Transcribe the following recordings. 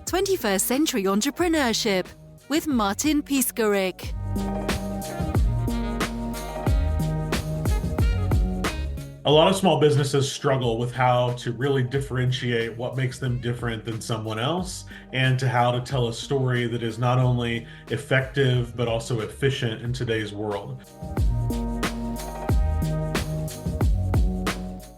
21st Century Entrepreneurship with Martin Piskarik. A lot of small businesses struggle with how to really differentiate what makes them different than someone else, and to how to tell a story that is not only effective but also efficient in today's world.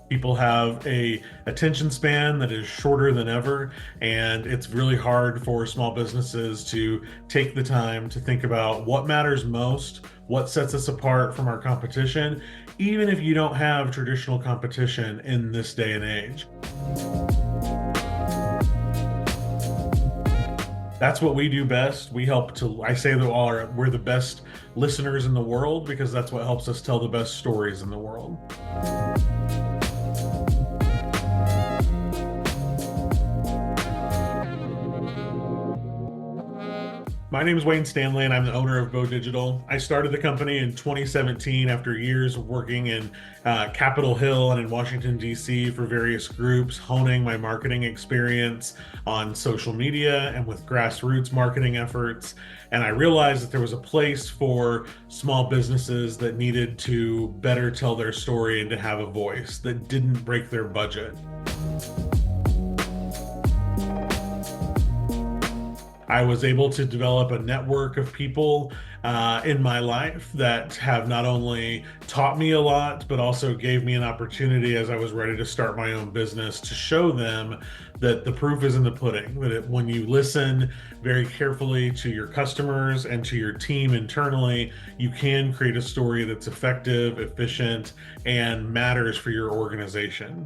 People have a attention span that is shorter than ever, and it's really hard for small businesses to take the time to think about what matters most, what sets us apart from our competition, even if you don't have traditional competition in this day and age. That's what we do best. I say that we're the best listeners in the world, because that's what helps us tell the best stories in the world. My name is Wayne Stanley, and I'm the owner of Bowe Digital. I started the company in 2017 after years of working in Capitol Hill and in Washington, D.C. for various groups, honing my marketing experience on social media and with grassroots marketing efforts. And I realized that there was a place for small businesses that needed to better tell their story and to have a voice that didn't break their budget. I was able to develop a network of people in my life that have not only taught me a lot, but also gave me an opportunity as I was ready to start my own business to show them that the proof is in the pudding, that when you listen very carefully to your customers and to your team internally, you can create a story that's effective, efficient, and matters for your organization.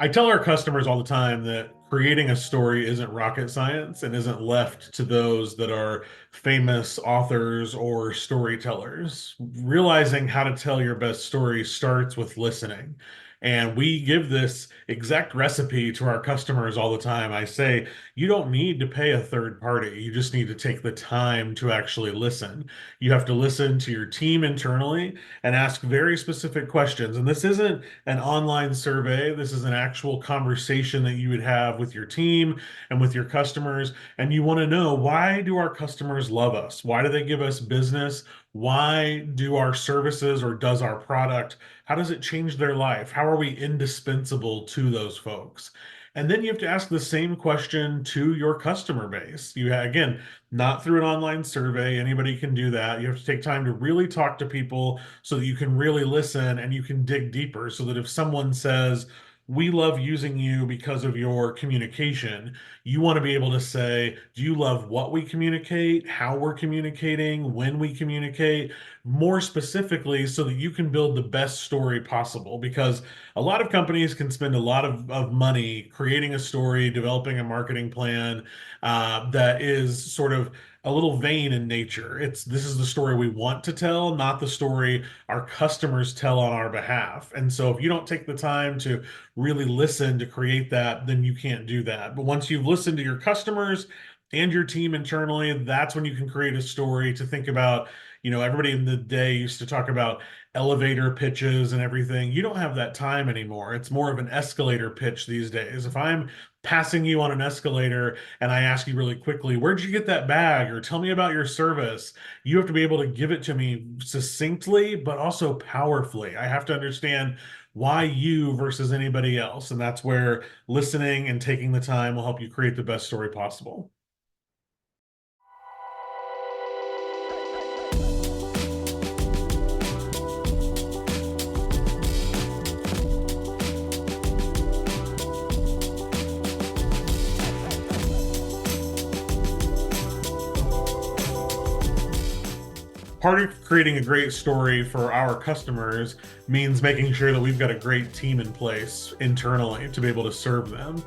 I tell our customers all the time that creating a story isn't rocket science and isn't left to those that are famous authors or storytellers. Realizing how to tell your best story starts with listening. And we give this exact recipe to our customers all the time. I say, you don't need to pay a third party. You just need to take the time to actually listen. You have to listen to your team internally and ask very specific questions. And this isn't an online survey. This is an actual conversation that you would have with your team and with your customers. And you want to know, why do our customers love us? Why do they give us business? Why do our services, or does our product, how does it change their life? How are we indispensable to those folks? And then you have to ask the same question to your customer base. Again, not through an online survey. Anybody can do that. You have to take time to really talk to people so that you can really listen and you can dig deeper, so that if someone says, we love using you because of your communication, you want to be able to say, do you love what we communicate, how we're communicating, when we communicate, more specifically, so that you can build the best story possible? Because a lot of companies can spend a lot of money creating a story, developing a marketing plan that is sort of a little vain in nature. This is the story we want to tell, not the story our customers tell on our behalf. And so if you don't take the time to really listen to create that, then you can't do that. But once you've listened to your customers and your team internally, that's when you can create a story to think about. Everybody in the day used to talk about elevator pitches and everything. You don't have that time anymore. It's more of an escalator pitch these days. If I'm passing you on an escalator and I ask you really quickly, where'd you get that bag? Or tell me about your service, you have to be able to give it to me succinctly, but also powerfully. I have to understand why you versus anybody else. And that's where listening and taking the time will help you create the best story possible. Part of creating a great story for our customers means making sure that we've got a great team in place internally to be able to serve them.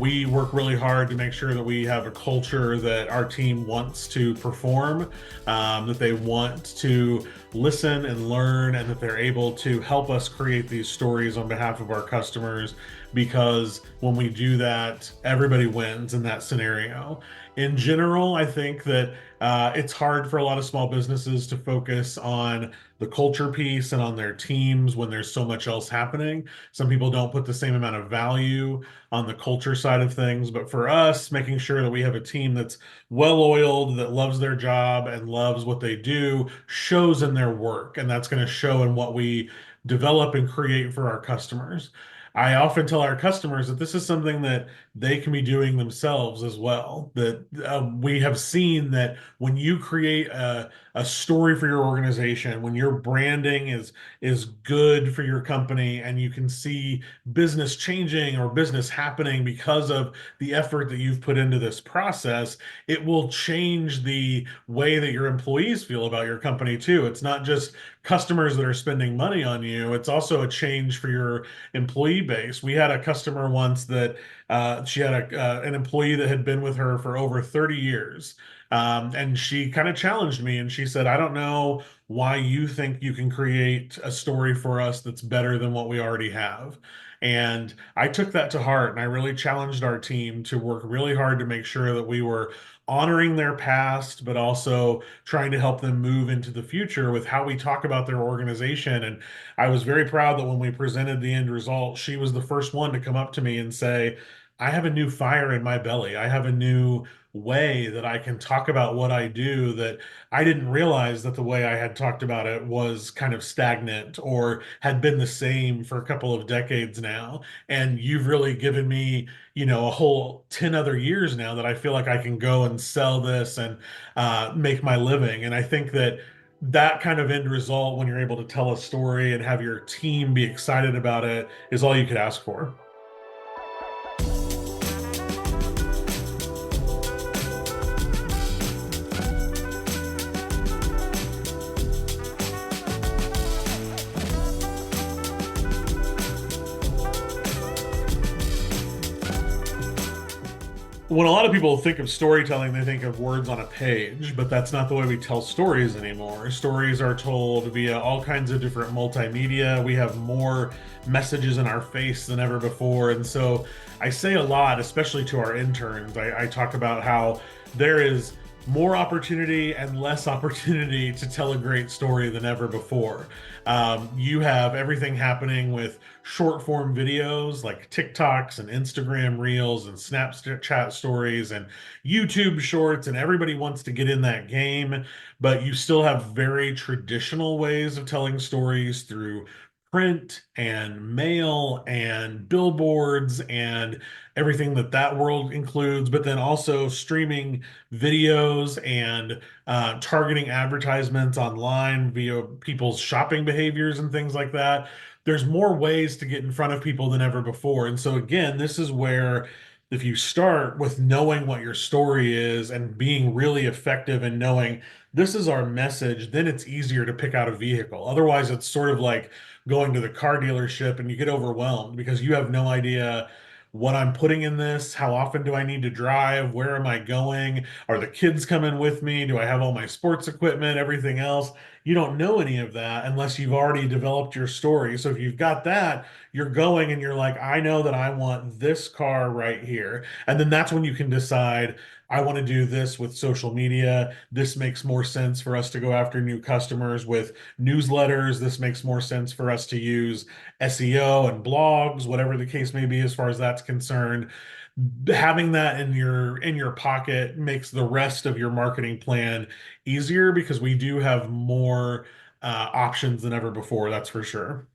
We work really hard to make sure that we have a culture that our team wants to perform, that they want to listen and learn, and that they're able to help us create these stories on behalf of our customers, because when we do that, everybody wins in that scenario. In general, I think that it's hard for a lot of small businesses to focus on the culture piece and on their teams when there's so much else happening. Some people don't put the same amount of value on the culture side of things. But for us, making sure that we have a team that's well-oiled, that loves their job and loves what they do, shows in their work. And that's going to show in what we develop and create for our customers. I often tell our customers that this is something that they can be doing themselves as well. That we have seen that when you create a story for your organization, when your branding is good for your company, and you can see business changing or business happening because of the effort that you've put into this process, it will change the way that your employees feel about your company too. It's not just customers that are spending money on you, it's also a change for your employee base. We had a customer once that she had an employee that had been with her for over 30 years. And she kind of challenged me and she said, I don't know why you think you can create a story for us that's better than what we already have. And I took that to heart and I really challenged our team to work really hard to make sure that we were honoring their past, but also trying to help them move into the future with how we talk about their organization. And I was very proud that when we presented the end result, she was the first one to come up to me and say, I have a new fire in my belly. I have a new way that I can talk about what I do that I didn't realize that the way I had talked about it was kind of stagnant or had been the same for a couple of decades now. And you've really given me, a whole 10 other years now that I feel like I can go and sell this and make my living. And I think that that kind of end result, when you're able to tell a story and have your team be excited about it, is all you could ask for. When a lot of people think of storytelling, they think of words on a page, but that's not the way we tell stories anymore. Stories are told via all kinds of different multimedia. We have more messages in our face than ever before. And so I say a lot, especially to our interns, I talk about how there is more opportunity and less opportunity to tell a great story than ever before. You have everything happening with short form videos like TikToks and Instagram Reels and Snapchat stories and YouTube Shorts, and everybody wants to get in that game, but you still have very traditional ways of telling stories through print and mail and billboards and everything that that world includes, but then also streaming videos and targeting advertisements online via people's shopping behaviors and things like that. There's more ways to get in front of people than ever before. And so, again, this is where if you start with knowing what your story is and being really effective in knowing this is our message, then it's easier to pick out a vehicle. Otherwise, it's sort of like going to the car dealership and you get overwhelmed because you have no idea what I'm putting in this, how often do I need to drive, where am I going, are the kids coming with me, do I have all my sports equipment, everything else. You don't know any of that unless you've already developed your story. So if you've got that, you're going and you're like, I know that I want this car right here. And then that's when you can decide, I want to do this with social media. This makes more sense for us to go after new customers with newsletters. This makes more sense for us to use SEO and blogs, whatever the case may be, as far as that's concerned. Having that in your pocket makes the rest of your marketing plan easier because we do have more options than ever before, that's for sure.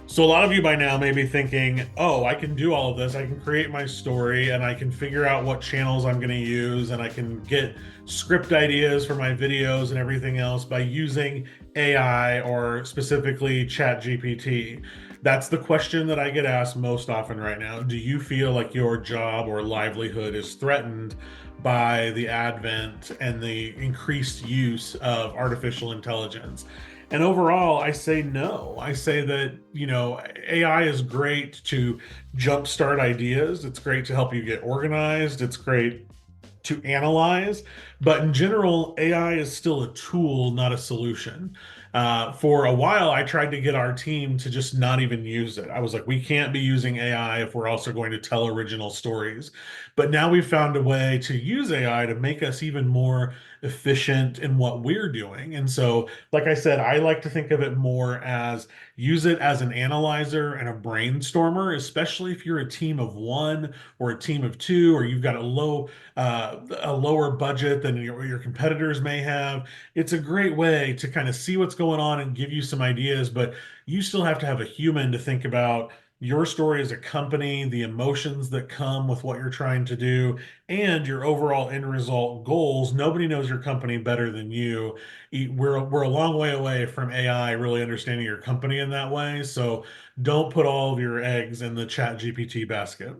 So a lot of you by now may be thinking, oh, I can do all of this. I can create my story and I can figure out what channels I'm going to use and I can get script ideas for my videos and everything else by using AI or specifically ChatGPT. That's the question that I get asked most often right now. Do you feel like your job or livelihood is threatened by the advent and the increased use of artificial intelligence? And overall, I say no. I say that, AI is great to jumpstart ideas. It's great to help you get organized. It's great to analyze. But in general, AI is still a tool, not a solution. For a while, I tried to get our team to just not even use it. I was like, we can't be using AI if we're also going to tell original stories. But now we've found a way to use AI to make us even more efficient in what we're doing. And so, like I said, I like to think of it more as use it as an analyzer and a brainstormer, especially if you're a team of one or a team of two, or you've got a lower budget than your competitors may have. It's a great way to kind of see what's going on and give you some ideas, but you still have to have a human to think about your story as a company, the emotions that come with what you're trying to do, and your overall end result goals. Nobody knows your company better than you. We're a long way away from AI really understanding your company in that way. So don't put all of your eggs in the Chat GPT basket.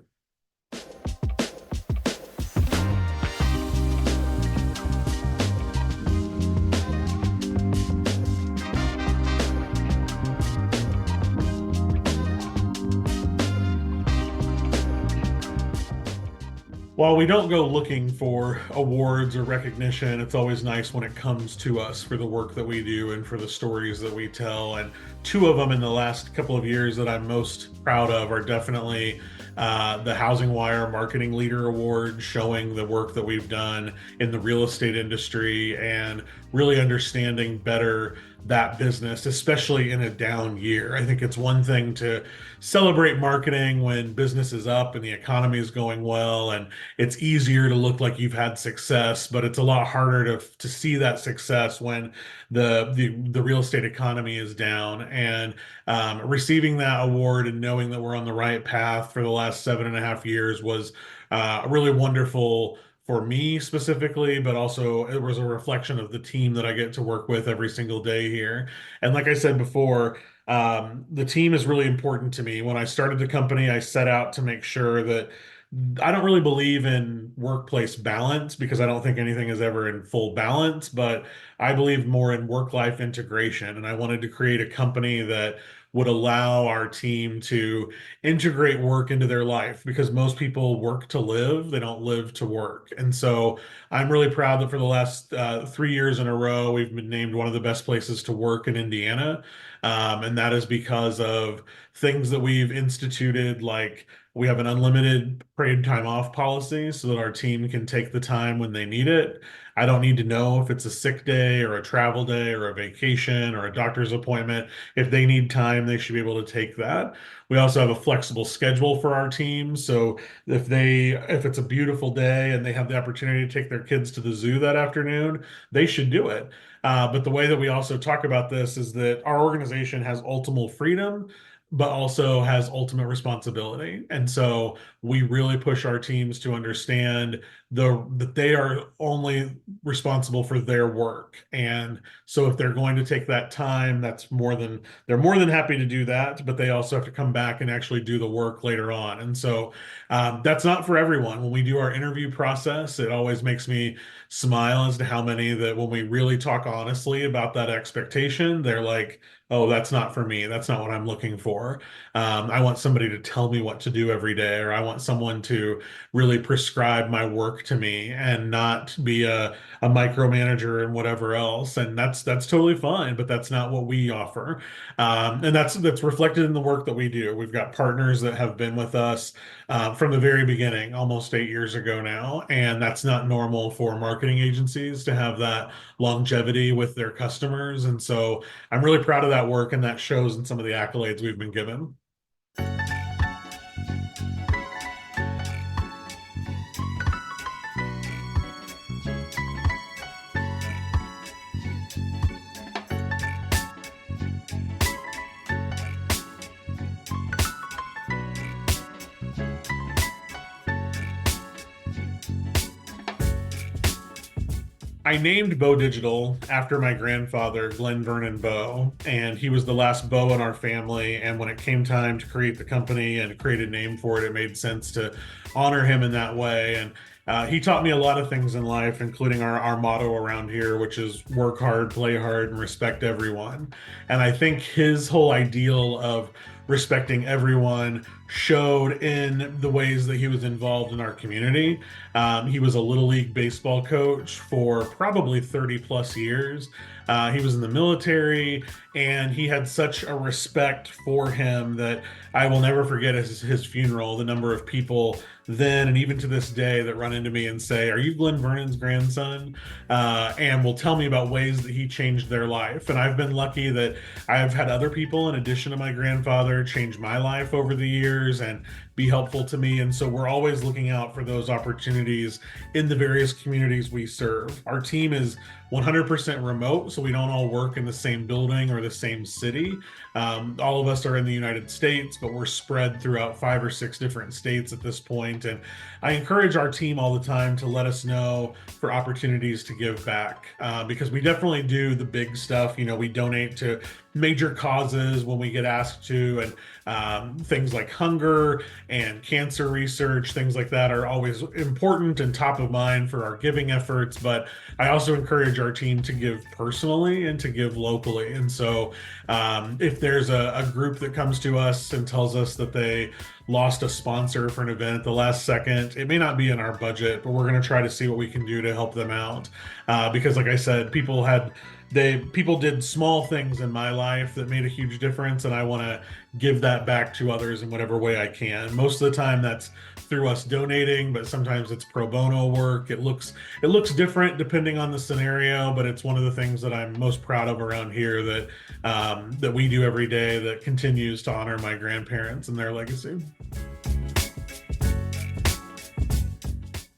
While we don't go looking for awards or recognition, it's always nice when it comes to us for the work that we do and for the stories that we tell. And two of them in the last couple of years that I'm most proud of are definitely the Housing Wire Marketing Leader Award, showing the work that we've done in the real estate industry and really understanding better that business, especially in a down year. I think it's one thing to celebrate marketing when business is up and the economy is going well, and it's easier to look like you've had success, but it's a lot harder to see that success when the real estate economy is down. And receiving that award and knowing that we're on the right path for the last 7.5 years was really wonderful for me specifically, but also it was a reflection of the team that I get to work with every single day here. And like I said before, the team is really important to me. When I started the company, I set out to make sure that I don't really believe in workplace balance because I don't think anything is ever in full balance, but I believe more in work-life integration. And I wanted to create a company that would allow our team to integrate work into their life because most people work to live, they don't live to work. And so I'm really proud that for the last 3 years in a row, we've been named one of the best places to work in Indiana. And that is because of things that we've instituted, like we have an unlimited paid time off policy so that our team can take the time when they need it. I don't need to know if it's a sick day or a travel day or a vacation or a doctor's appointment. If they need time, they should be able to take that. We also have a flexible schedule for our team. So if it's a beautiful day and they have the opportunity to take their kids to the zoo that afternoon, they should do it. But the way that we also talk about this is that our organization has ultimate freedom, but also has ultimate responsibility. And so we really push our teams to understand that they are only responsible for their work. And so if they're going to take that time, they're more than happy to do that, but they also have to come back and actually do the work later on. And so that's not for everyone. When we do our interview process, it always makes me smile as to how many that when we really talk honestly about that expectation, they're like, oh, that's not for me. That's not what I'm looking for. I want somebody to tell me what to do every day, or I want someone to really prescribe my work to me and not be a micromanager and whatever else. And that's totally fine, but that's not what we offer. And that's reflected in the work that we do. We've got partners that have been with us from the very beginning, almost 8 years ago now, and that's not normal for marketing agencies to have that longevity with their customers. And so I'm really proud of that work, and that shows in some of the accolades we've been given. I named Bowe Digital after my grandfather, Glenn Vernon Bowe, and he was the last Bowe in our family. And when it came time to create the company and create a name for it, it made sense to honor him in that way. And He taught me a lot of things in life, including our motto around here, which is work hard, play hard, and respect everyone. And I think his whole ideal of respecting everyone showed in the ways that he was involved in our community. He was a Little League baseball coach for probably 30 plus years. He was in the military, and he had such a respect for him that I will never forget his funeral, the number of people then and even to this day that run into me and say, "Are you Glenn Vernon's grandson?" And will tell me about ways that he changed their life. And I've been lucky that I've had other people, in addition to my grandfather, change my life over the years and be helpful to me. And so we're always looking out for those opportunities in the various communities we serve. Our team is 100% remote, so we don't all work in the same building or the same city. All of us are in the United States, but we're spread throughout 5 or 6 different states at this point. And I encourage our team all the time to let us know for opportunities to give back, because we definitely do the big stuff. We donate to major causes when we get asked to, and things like hunger and cancer research, things like that are always important and top of mind for our giving efforts. But I also encourage our team to give personally and to give locally. And so if there's a group that comes to us and tells us that they lost a sponsor for an event at the last second, it may not be in our budget, but we're going to try to see what we can do to help them out. Because like I said, people did small things in my life that made a huge difference, and I want to give that back to others in whatever way I can. Most of the time that's through us donating, but sometimes it's pro bono work. It looks different depending on the scenario, but it's one of the things that I'm most proud of around here that we do every day that continues to honor my grandparents and their legacy.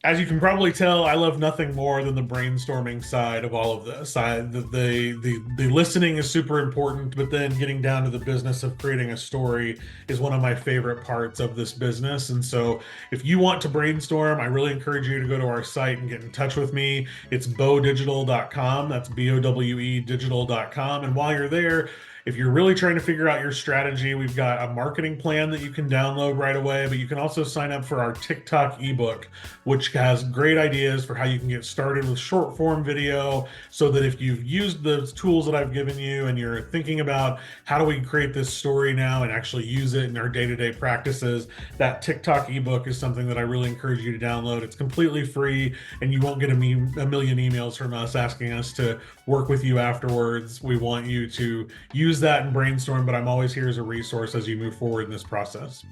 As you can probably tell, I love nothing more than the brainstorming side of all of this. The listening is super important, but then getting down to the business of creating a story is one of my favorite parts of this business. And so if you want to brainstorm, I really encourage you to go to our site and get in touch with me. It's bowedigital.com. That's BOWE digital.com. And while you're there, if you're really trying to figure out your strategy, we've got a marketing plan that you can download right away, but you can also sign up for our TikTok ebook, which has great ideas for how you can get started with short form video, so that if you've used the tools that I've given you and you're thinking about how do we create this story now and actually use it in our day-to-day practices, that TikTok ebook is something that I really encourage you to download. It's completely free, and you won't get a million emails from us asking us to work with you afterwards. We want you to use that and brainstorm, but I'm always here as a resource as you move forward in this process.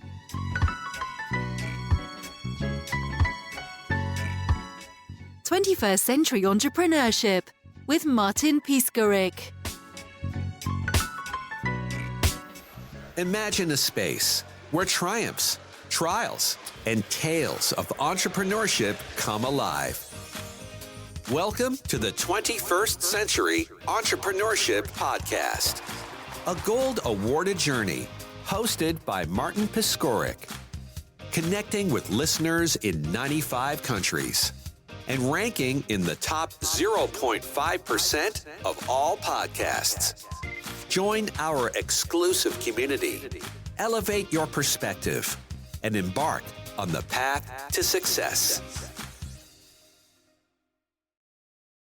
"21st Century Entrepreneurship" with Martin Piskarik. Imagine a space where triumphs, trials, and tales of entrepreneurship come alive. Welcome to the 21st Century Entrepreneurship Podcast, a gold awarded journey hosted by Martin Piskarik, connecting with listeners in 95 countries and ranking in the top 0.5% of all podcasts. Join our exclusive community, elevate your perspective, and embark on the path to success.